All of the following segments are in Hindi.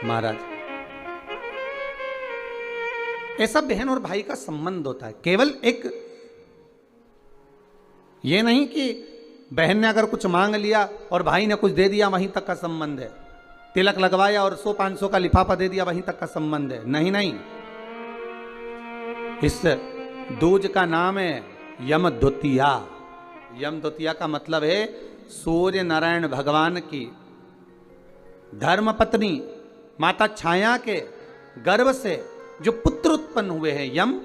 महाराज, ऐसा बहन और भाई का संबंध होता है। केवल एक ये नहीं कि बहन ने अगर कुछ मांग लिया और भाई ने कुछ दे दिया वहीं तक का संबंध है, तिलक लगवाया और 100-500 का लिफाफा दे दिया वहीं तक का संबंध है। नहीं नहीं, इस दूज का नाम है यम द्वितीया। यम द्वितीया का मतलब है सूर्य नारायण भगवान की धर्म पत्नी माता छाया के गर्भ से जो पुत्र उत्पन्न हुए हैं यम,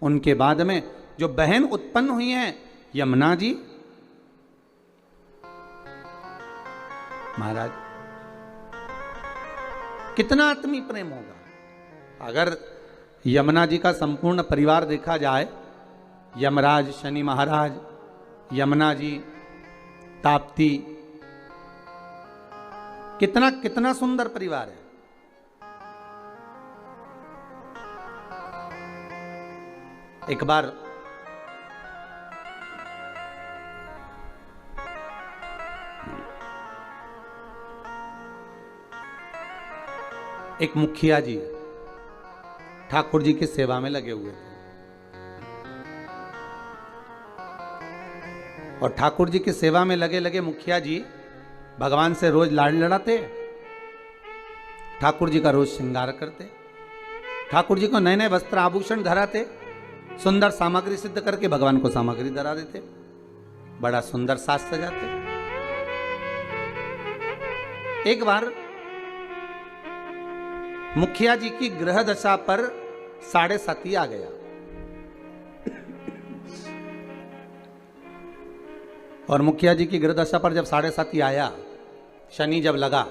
उनके बाद में जो बहन उत्पन्न हुई हैं यमुना जी। महाराज, कितना आत्मीय प्रेम होगा अगर यमुना जी का संपूर्ण परिवार देखा जाए। यमराज, शनि महाराज, यमुना जी, ताप्ती, कितना कितना सुंदर परिवार है। एक बार एक मुखिया जी ठाकुर जी की सेवा में लगे हुए थे और ठाकुर जी की सेवा में लगे लगे मुखिया जी भगवान से रोज लाड़ लड़ाते, ठाकुर जी का रोज श्रृंगार करते, ठाकुर जी को नए नए वस्त्र आभूषण धराते, सुंदर सामग्री सिद्ध करके भगवान को सामग्री धरा देते, बड़ा सुंदर साज सजाते। एक बार मुखिया जी की ग्रह दशा पर 7.5 आ गया और मुखिया जी की ग्रह दशा पर जब 7.5 आया, शनि जब लगा,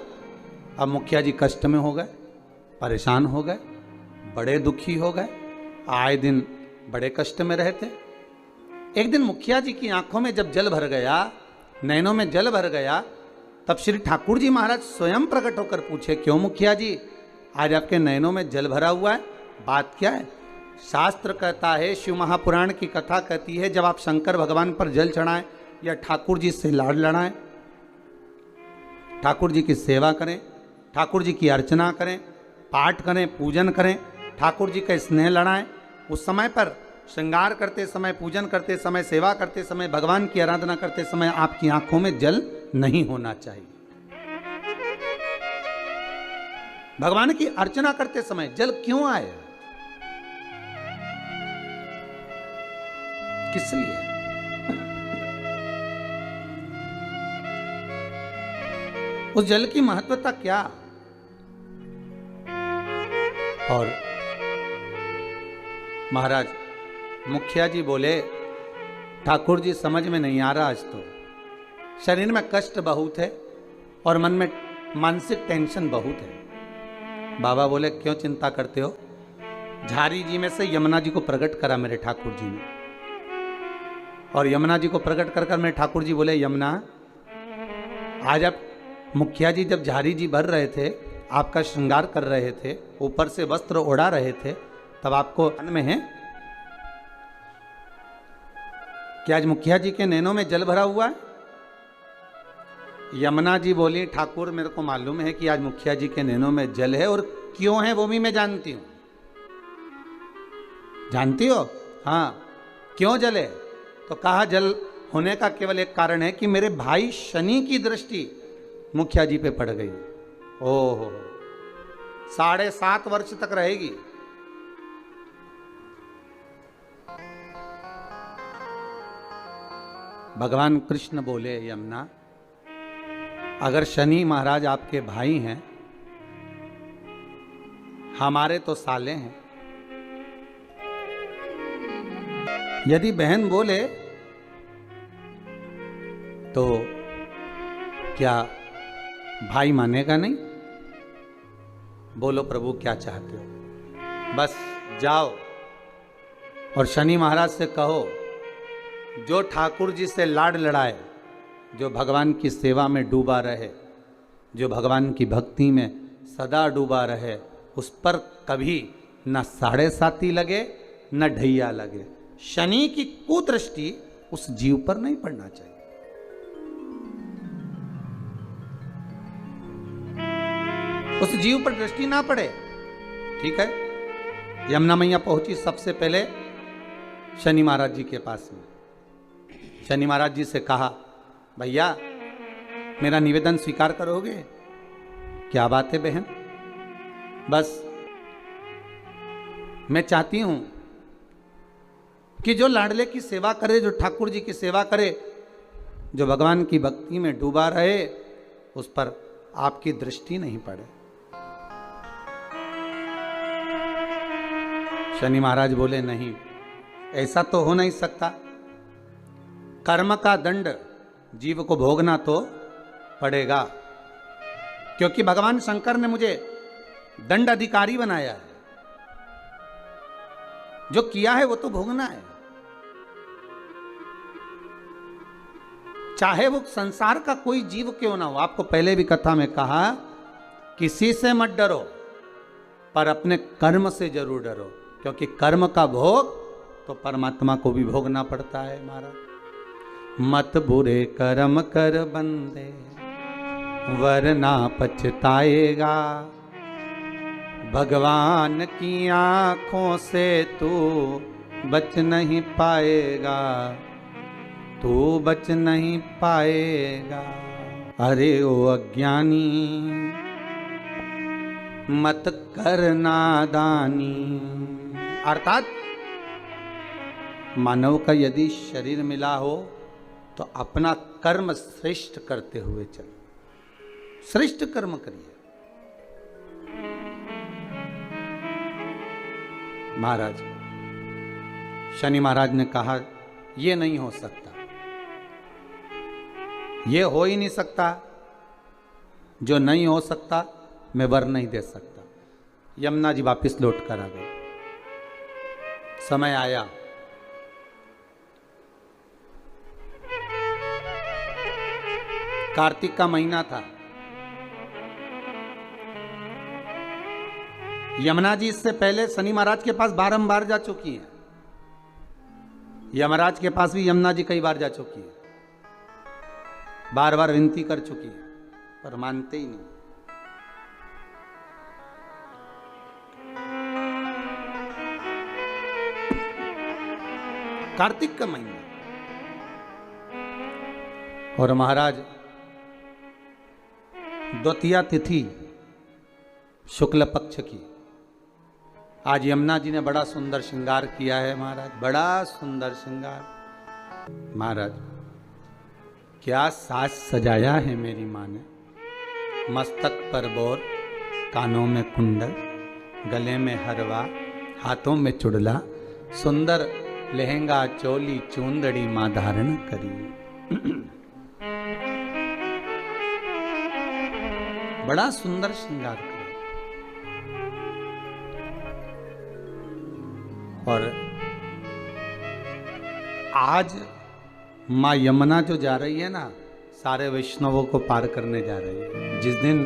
अब मुखिया जी कष्ट में हो गए, परेशान हो गए, बड़े दुखी हो गए, आए दिन बड़े कष्ट में रहते। एक दिन मुखिया जी की आंखों में जब जल भर गया, नैनों में जल भर गया, तब श्री ठाकुर जी महाराज स्वयं प्रकट होकर पूछे, क्यों मुखिया जी आज आपके नैनों में जल भरा हुआ है, बात क्या है? शास्त्र कहता है, शिव महापुराण की कथा कहती है, जब आप शंकर भगवान पर जल चढ़ाएं या ठाकुर जी से लाड़ लड़ाएं, ठाकुर जी की सेवा करें, ठाकुर जी की अर्चना करें, पाठ करें, पूजन करें, ठाकुर जी का स्नेह लड़ाएं, उस समय पर श्रृंगार करते समय, पूजन करते समय, सेवा करते समय, भगवान की आराधना करते समय आपकी आंखों में जल नहीं होना चाहिए। भगवान की अर्चना करते समय जल क्यों आए, किस लिए? उस जल की महत्वता क्या? और महाराज मुखिया जी बोले, ठाकुर जी समझ में नहीं आ रहा, आज तो शरीर में कष्ट बहुत है और मन में मानसिक टेंशन बहुत है। बाबा बोले, क्यों चिंता करते हो? झारी जी में से यमुना जी को प्रकट करा मेरे ठाकुर जी ने, और यमुना जी को प्रकट कर मेरे ठाकुर जी बोले, यमुना आज आप मुखिया जी जब झारी जी भर रहे थे, आपका श्रृंगार कर रहे थे, ऊपर से वस्त्र ओढ़ा रहे थे, तब आपको मन में है कि आज मुखिया जी के नैनों में जल भरा हुआ है? यमुना जी बोली, ठाकुर मेरे को मालूम है कि आज मुखिया जी के नैनों में जल है, और क्यों है वो भी मैं जानती हूं। जानती हो? हाँ। क्यों जल है? तो कहा, जल होने का केवल एक कारण है कि मेरे भाई शनि की दृष्टि मुखिया जी पे पड़ गई। ओहो, 7.5 वर्ष तक रहेगी। भगवान कृष्ण बोले, यमुना अगर शनि महाराज आपके भाई हैं, हमारे तो साले हैं, यदि बहन बोले तो क्या भाई मानेगा नहीं? बोलो प्रभु क्या चाहते हो? बस जाओ और शनि महाराज से कहो, जो ठाकुर जी से लाड़ लड़ाए, जो भगवान की सेवा में डूबा रहे, जो भगवान की भक्ति में सदा डूबा रहे, उस पर कभी न 7.5 लगे न ढैया लगे। शनि की कुदृष्टि उस जीव पर नहीं पड़ना चाहिए। उस जीव पर दृष्टि ना पड़े। ठीक है, यमुना मैया पहुंची सबसे पहले शनि महाराज जी के पास में। शनि महाराज जी से कहा, भैया मेरा निवेदन स्वीकार करोगे? क्या बात है बहन? बस मैं चाहती हूं कि जो लाडले की सेवा करे, जो ठाकुर जी की सेवा करे, जो भगवान की भक्ति में डूबा रहे, उस पर आपकी दृष्टि नहीं पड़े। शनि महाराज बोले, नहीं, ऐसा तो हो नहीं सकता। कर्म का दंड जीव को भोगना तो पड़ेगा, क्योंकि भगवान शंकर ने मुझे दंड अधिकारी बनाया है। जो किया है वो तो भोगना है, चाहे वो संसार का कोई जीव क्यों ना हो। आपको पहले भी कथा में कहा, किसी से मत डरो, पर अपने कर्म से जरूर डरो, क्योंकि कर्म का भोग तो परमात्मा को भी भोगना पड़ता है। महाराज, मत बुरे कर्म कर बंदे, वरना पछताएगा। भगवान की आंखों से तू बच नहीं पाएगा, तू बच नहीं पाएगा। अरे ओ अज्ञानी, मत कर नादानी। अर्थात मानव का यदि शरीर मिला हो तो अपना कर्म श्रेष्ठ करते हुए चलो, श्रेष्ठ कर्म करिए। महाराज, शनि महाराज ने कहा, ये नहीं हो सकता, ये हो ही नहीं सकता। जो नहीं हो सकता मैं वर नहीं दे सकता। यमुना जी वापिस लौट कर आ गए। समय आया, कार्तिक का महीना था। यमुना जी इससे पहले शनि महाराज के पास बारंबार जा चुकी हैं। यमराज के पास भी यमुना जी कई बार जा चुकी है, बार बार विनती कर चुकी है, पर मानते ही नहीं। कार्तिक का महीना और महाराज द्वितीया तिथि शुक्ल पक्ष की। आज यमुना जी ने बड़ा सुंदर श्रृंगार किया है महाराज, बड़ा सुंदर श्रृंगार। महाराज, क्या साज सजाया है मेरी माँ ने। मस्तक पर बोर, कानों में कुंडल, गले में हरवा, हाथों में चुड़ला, सुंदर लहंगा चोली चूंदड़ी माँ धारण करी। बड़ा सुंदर श्रृंगार किया। और आज माँ यमुना जो जा रही है ना, सारे वैष्णवों को पार करने जा रही है। जिस दिन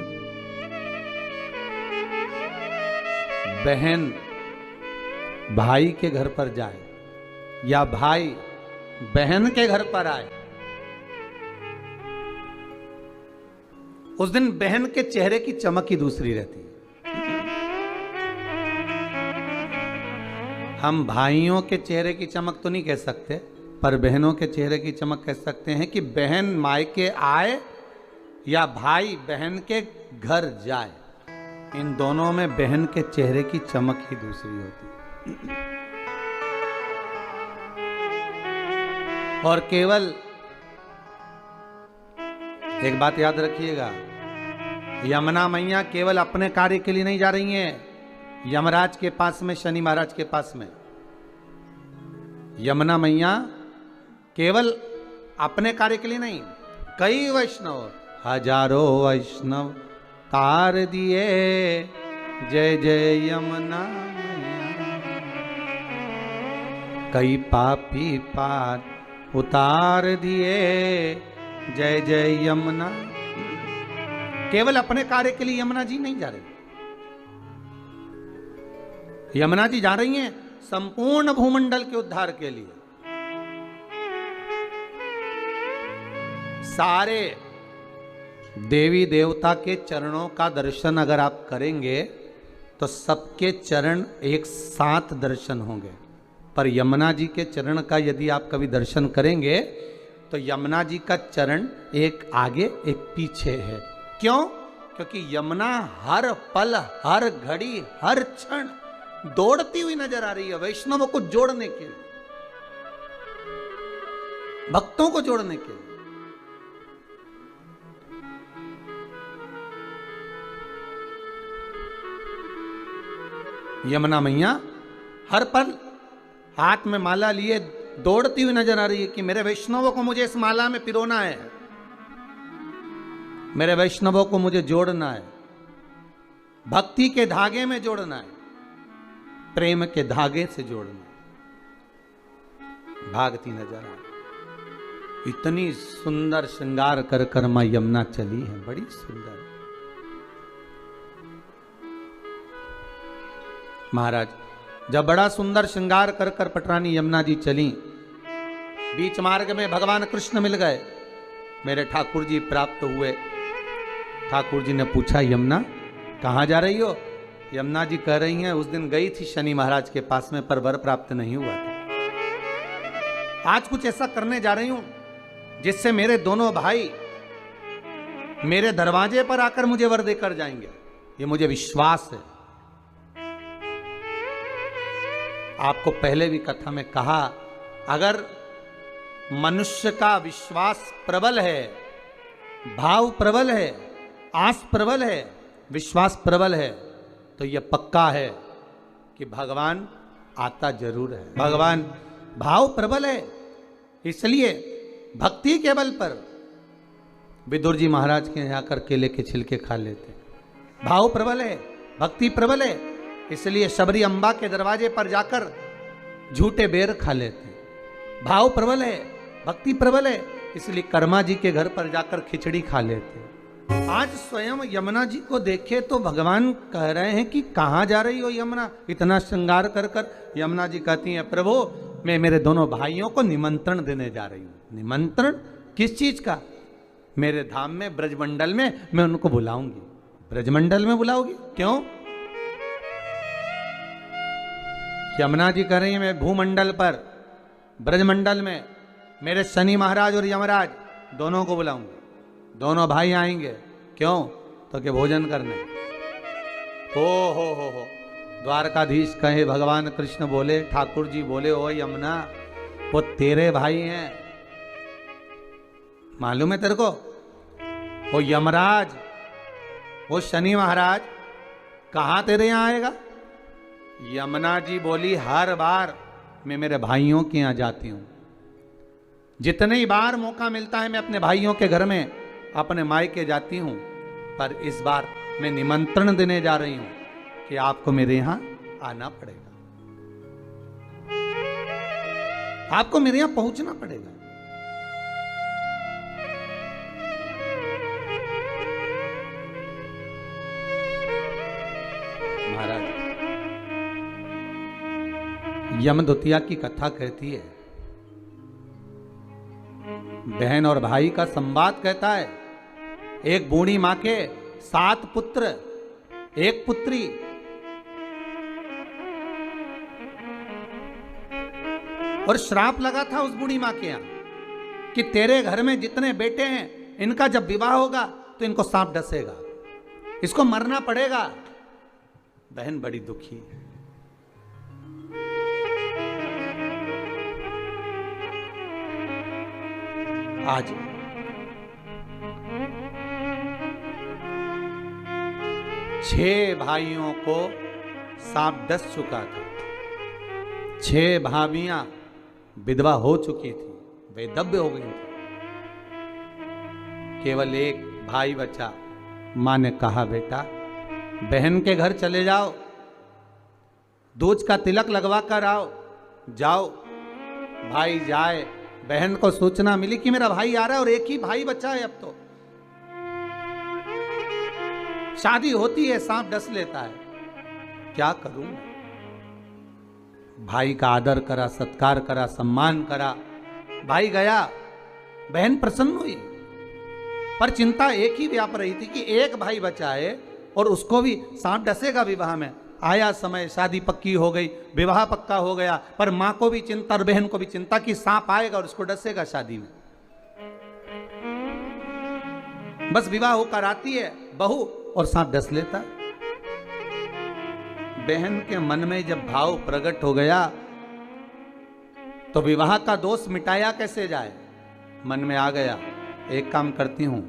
बहन भाई के घर पर जाए या भाई बहन के घर पर आए, उस दिन बहन के चेहरे की चमक ही दूसरी रहती है। हम भाइयों के चेहरे की चमक तो नहीं कह सकते, पर बहनों के चेहरे की चमक कह सकते हैं कि बहन मायके आए या भाई बहन के घर जाए, इन दोनों में बहन के चेहरे की चमक ही दूसरी होती है। और केवल एक बात याद रखिएगा, यमुना मैया केवल अपने कार्य के लिए नहीं जा रही हैं यमराज के पास में, शनि महाराज के पास में। यमुना मैया केवल अपने कार्य के लिए नहीं, कई वैष्णव, हजारों वैष्णव तार दिए, जय जय यमुना मैया। कई पापी पार उतार दिए, जय जय यमुना। केवल अपने कार्य के लिए यमुना जी नहीं जा रही, यमुना जी जा रही हैं संपूर्ण भूमंडल के उद्धार के लिए। सारे देवी देवता के चरणों का दर्शन अगर आप करेंगे तो सबके चरण एक साथ दर्शन होंगे, पर यमुना जी के चरण का यदि आप कभी दर्शन करेंगे तो यमुना जी का चरण एक आगे एक पीछे है। क्यों? क्योंकि यमुना हर पल, हर घड़ी, हर क्षण दौड़ती हुई नजर आ रही है वैष्णवों को जोड़ने के लिए, भक्तों को जोड़ने के लिए। यमुना मैया हर पल हाथ में माला लिए दौड़ती हुई नजर आ रही है कि मेरे वैष्णवों को मुझे इस माला में पिरोना है, मेरे वैष्णवों को मुझे जोड़ना है, भक्ति के धागे में जोड़ना है, प्रेम के धागे से जोड़ना है। भागती नजर आ रही, इतनी सुंदर श्रृंगार कर कर मां यमुना चली है, बड़ी सुंदर। महाराज जब बड़ा सुंदर श्रृंगार कर कर पटरानी यमुना जी चली, बीच मार्ग में भगवान कृष्ण मिल गए, मेरे ठाकुर जी प्राप्त हुए। ठाकुर जी ने पूछा यमुना कहाँ जा रही हो? यमुना जी कह रही हैं उस दिन गई थी शनि महाराज के पास में पर वर प्राप्त नहीं हुआ था। आज कुछ ऐसा करने जा रही हूं जिससे मेरे दोनों भाई मेरे दरवाजे पर आकर मुझे वर देकर जाएंगे, ये मुझे विश्वास है। आपको पहले भी कथा में कहा, अगर मनुष्य का विश्वास प्रबल है, भाव प्रबल है, आस प्रबल है, विश्वास प्रबल है, तो यह पक्का है कि भगवान आता जरूर है। भगवान भाव प्रबल है, इसलिए भक्ति के बल पर विदुर जी महाराज के यहाँ आकर केले के छिलके खा लेते। भाव प्रबल है, भक्ति प्रबल है, इसलिए शबरी अम्बा के दरवाजे पर जाकर झूठे बेर खा लेते। भाव प्रबल है, भक्ति प्रबल है, इसलिए कर्मा जी के घर पर जाकर खिचड़ी खा लेते। आज स्वयं यमुना जी को देखे तो भगवान कह रहे हैं कि कहाँ जा रही हो यमुना, इतना श्रृंगार कर कर। यमुना जी कहती हैं प्रभु मैं मेरे दोनों भाइयों को निमंत्रण देने जा रही हूँ। निमंत्रण किस चीज का? मेरे धाम में ब्रजमंडल में मैं उनको बुलाऊंगी। ब्रजमंडल में बुलाओगी? क्यों? यमुना जी कह रही है मैं भूमंडल पर ब्रजमंडल में मेरे शनि महाराज और यमराज दोनों को बुलाऊंगी, दोनों भाई आएंगे। क्यों? तो कि भोजन करने। हो द्वारकाधीश कहे, भगवान कृष्ण बोले, ठाकुर जी बोले, ओ यमुना वो तेरे भाई हैं, मालूम है तेरे को? वो यमराज, वो शनि महाराज कहां तेरे यहां आएगा? यमुना जी बोली हर बार मैं मेरे भाइयों के यहां जाती हूं, जितने ही बार मौका मिलता है मैं अपने भाइयों के घर में अपने मायके जाती हूं, पर इस बार मैं निमंत्रण देने जा रही हूं कि आपको मेरे यहां आना पड़ेगा, आपको मेरे यहां पहुंचना पड़ेगा। महाराज यमदूतिया की कथा कहती है, बहन और भाई का संवाद कहता है। एक बूढ़ी मां के 7 पुत्र, 1 पुत्री। और श्राप लगा था उस बूढ़ी मां के यहां कि तेरे घर में जितने बेटे हैं इनका जब विवाह होगा तो इनको सांप डसेगा, इसको मरना पड़ेगा। बहन बड़ी दुखी है। आज 6 भाइयों को सांप डस चुका था। 6 भाभियां विधवा हो चुकी थी, वैधव्य हो गई थी। केवल 1 भाई बचा। मां ने कहा बेटा बहन के घर चले जाओ, दूज का तिलक लगवा कर आओ। जाओ। भाई जाए। बहन को सूचना मिली कि मेरा भाई आ रहा है और 1 ही भाई बचा है, अब तो शादी होती है सांप डस लेता है, क्या करूं? भाई का आदर करा, सत्कार करा, सम्मान करा। भाई गया, बहन प्रसन्न हुई। पर चिंता एक ही व्याप रही थी कि एक भाई बचा है और उसको भी सांप डसेगा विवाह में। आया समय, शादी पक्की हो गई, विवाह पक्का हो गया, पर मां को भी चिंता और बहन को भी चिंता कि सांप आएगा और उसको डसेगा शादी में। बस विवाह होकर आती है बहू और सांप डस लेता। बहन के मन में जब भाव प्रकट हो गया तो विवाह का दोष मिटाया कैसे जाए, मन में आ गया एक काम करती हूं,